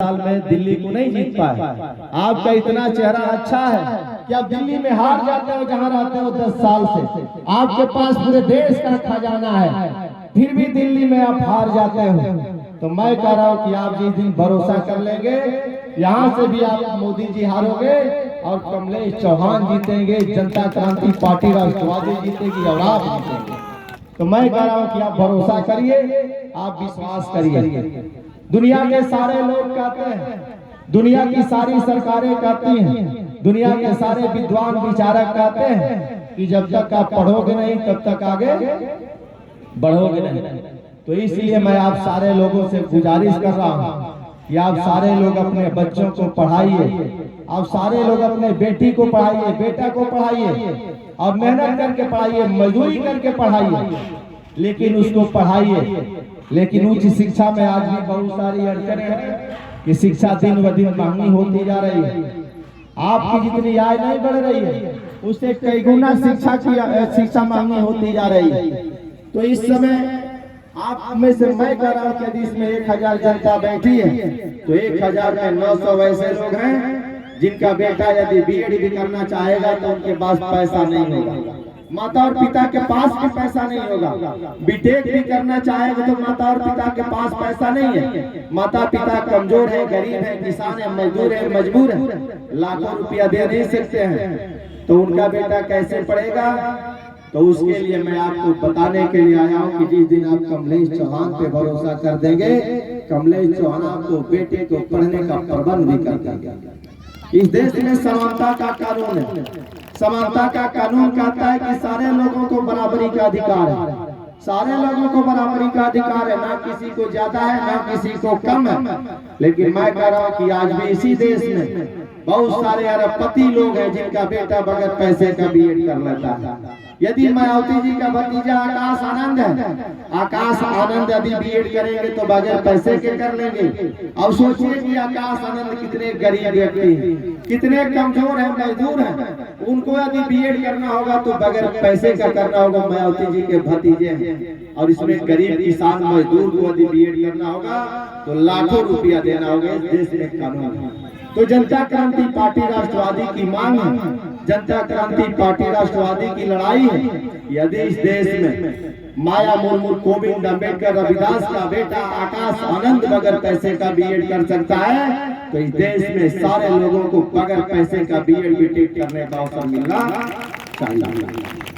साल में दिल्ली को नहीं जीत पाए। आपका इतना चेहरा अच्छा है कि आप दिल्ली में हार जाते हो जहां रहते हो 10 साल से। आपके पास पूरे देश का खजाना है, फिर भी दिल्ली में आप हार जाते हो। तो मैं कह रहा हूं कि आप जिस दिन भरोसा कर लेंगे, यहाँ से भी आप मोदी जी हारोगे और कमलेश चौहान जीतेंगे, जनता क्रांति पार्टी राष्ट्रवादी जीतेगी और आप जीतेंगे। तो मैं कह रहा हूं कि आप भरोसा करिए, आप विश्वास करिए। दुनिया के सारे लोग कहते हैं, दुनिया की सारी सरकारें कहती हैं, दुनिया के सारे विद्वान विचारक कहते हैं कि जब तक आप पढ़ोगे नहीं तब तक आगे बढ़ोगे नहीं। तो इसलिए मैं आप सारे लोगों से गुजारिश कर रहा हूं कि आप सारे लोग अपने बच्चों को पढ़ाइए, आप सारे लोग अपने बेटी को पढ़ाइए, बेटा को पढ़ाइए और मेहनत करके पढ़ाइए, मजदूरी करके पढ़ाइए, लेकिन उसको पढ़ाइए। लेकिन उच्च शिक्षा में आज भी बहुत सारी अड़चनें हैं कि शिक्षा दिन ब दिन महंगी होती जा रही है। आपकी जितनी आय नहीं बढ़ रही है, उससे कई गुना शिक्षा महंगी होती जा रही है। तो इस समय आप में से मैं कह रहा हूँ कि यदि इसमें 1000 जनता बैठी है तो 1000 में 900 ऐसे लोग हैं जिनका बेटा यदि बीएड भी करना चाहेगा तो उनके पास पैसा नहीं होगा, माता और पिता के पास भी पैसा नहीं होगा। बीटेक भी करना चाहेगा तो माता और पिता के पास पैसा नहीं है, माता पिता कमजोर है, गरीब है, किसान है, मजदूर है, मजबूर है, लाखों रुपया दे नहीं सकते हैं, तो उनका बेटा कैसे पढ़ेगा। तो उसके लिए मैं आपको बताने के लिए आया हूं कि जिस दिन आप कमलेश चौहान पे भरोसा कर देंगे, कमलेश चौहान आपको बेटे को पढ़ने का प्रबंध भी कर देंगे। इस देश में समानता का कानून है, समानता का कानून कहता है कि सारे लोगों को बराबरी का अधिकार है, सारे लोगों को बराबरी का अधिकार है, ना किसी को ज्यादा है ना किसी को कम है। लेकिन मैं कह रहा हूँ कि आज भी इसी देश में बहुत सारे अरबपति लोग हैं जिनका बेटा बगैर पैसे का बीएड कर लेता है। यदि मायावती जी का भतीजा आकाश आनंद है, आकाश आनंद यदि बीएड करेंगे तो बगैर पैसे के कर लेंगे। अब सोचिए कि आकाश आनंद कितने गरीब व्यक्ति हैं, कितने कमजोर हैं, मजदूर हैं, उनको यदि बीएड करना होगा तो बगैर पैसे का करना होगा। मायावती जी के भतीजे हैं और इसमें गरीब किसान मजदूर को यदि बीएड करना होगा तो लाखों रुपया देना होगा। इस देश में कानून है। तो जनता क्रांति पार्टी राष्ट्रवादी की मांग है, जनता क्रांति पार्टी राष्ट्रवादी की लड़ाई है। यदि इस देश में माया मुर्मू, गोविंद अम्बेडकर, रविदास का बेटा आकाश आनंद बगैर पैसे का बीएड कर सकता है, तो इस देश में सारे लोगों को बगैर पैसे का बीएड बीटेक करने का अवसर मिलना चाहिए।